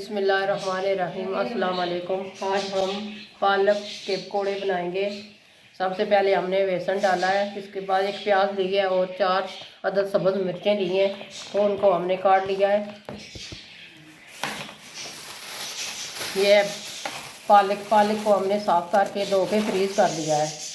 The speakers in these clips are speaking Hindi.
बिस्मिल्लाहिर्रहमानिर्रहीम। अस्सलाम वालेकुम। आज हम पालक के पकौड़े बनाएंगे। सबसे पहले हमने बेसन डाला है, इसके बाद एक प्याज ली है और 4 अदद सब्ज़ मिर्चें ली हैं, तो उनको हमने काट लिया है। ये पालक को हमने साफ़ करके धो के फ्रीज़ कर लिया है।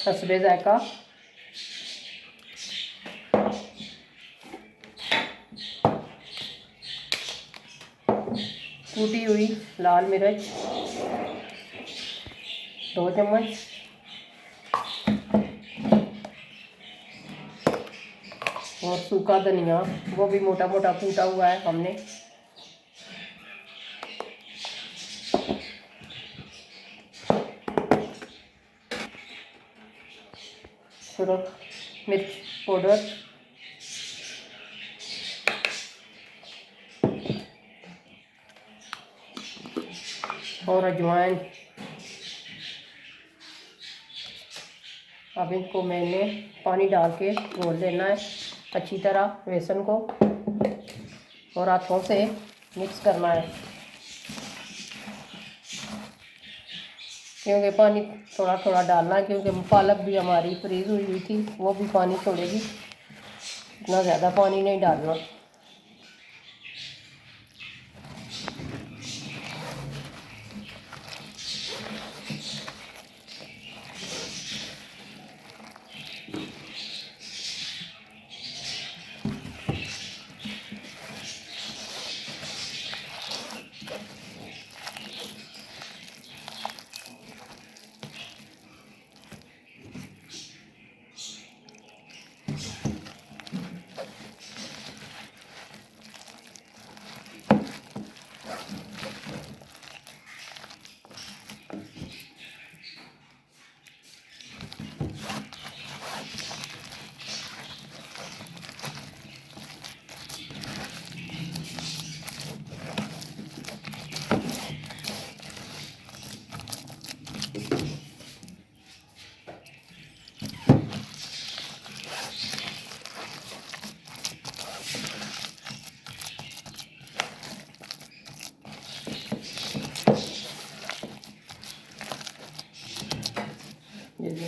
हस्बे ज़ायक़ा कूटी हुई लाल मिर्च 2 चम्मच, और सूखा धनिया वो भी मोटा मोटा कूटा हुआ है हमने। सुरख मिर्च पाउडर, और अजवाइन। अब इनको मैंने पानी डाल के घोल लेना है अच्छी तरह बेसन को, और हाथों से मिक्स करना है, क्योंकि पानी थोड़ा थोड़ा डालना है, क्योंकि पालक भी हमारी फ्रीज़ हुई थी, वो भी पानी छोड़ेगी। इतना ज़्यादा पानी नहीं डालना।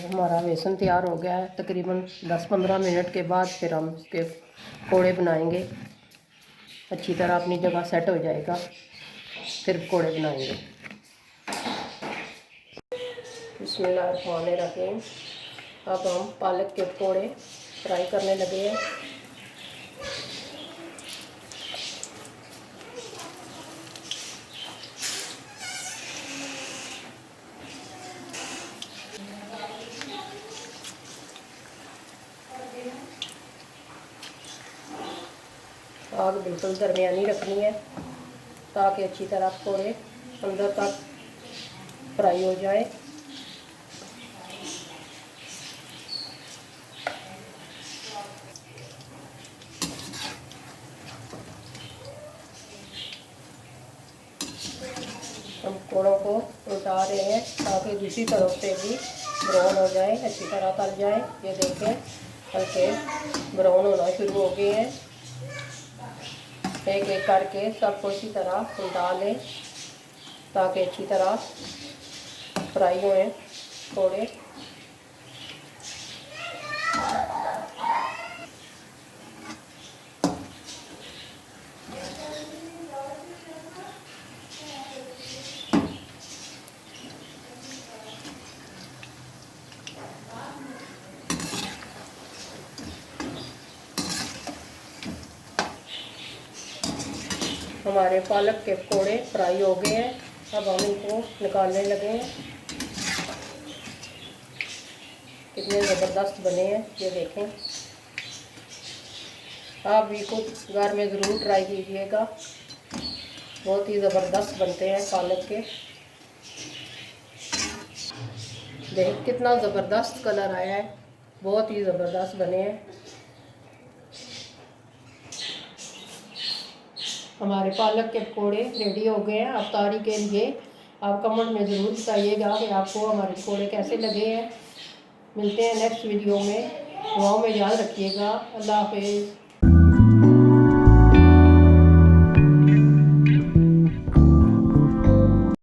हमारा बेसन तैयार हो गया है। तकरीबन 10-15 मिनट के बाद फिर हम इसके पकौड़े बनाएंगे। अच्छी तरह अपनी जगह सेट हो जाएगा, फिर पकौड़े बनाएंगे। बिस्मिल्लाहिर्रहमानिर्रहीम। अब हम पालक के पकौड़े फ्राई करने लगे हैं। आग बिल्कुल दरमियानी रखनी है, ताकि अच्छी तरह पकौड़े अंदर तक फ्राई हो जाए। हम पकौड़ों को उल्टा रहे हैं, ताकि दूसरी तरफ से भी ब्राउन हो जाए, अच्छी तरह तल जाए। ये देखें, हल्के ब्राउन होना शुरू हो गए हैं। एक एक करके सबको इसी तरह उल्टा लें, ताकि अच्छी तरह फ्राई हुए पकौड़े। हमारे पालक के पकौड़े फ्राई हो गए हैं। अब हम इनको निकालने लगे हैं। कितने ज़बरदस्त बने हैं, ये देखें। आप भी खुद घर में ज़रूर ट्राई कीजिएगा, बहुत ही ज़बरदस्त बनते हैं पालक के। देख कितना ज़बरदस्त कलर आया है, बहुत ही ज़बरदस्त बने हैं। हमारे पालक के पकौड़े रेडी हो गए हैं अफ्तारी के लिए। आप कमेंट में ज़रूर बताइएगा कि आपको हमारे पकौड़े कैसे लगे हैं। मिलते हैं नेक्स्ट वीडियो में, दुआओं में याद रखिएगा। अल्लाह हाफिज़।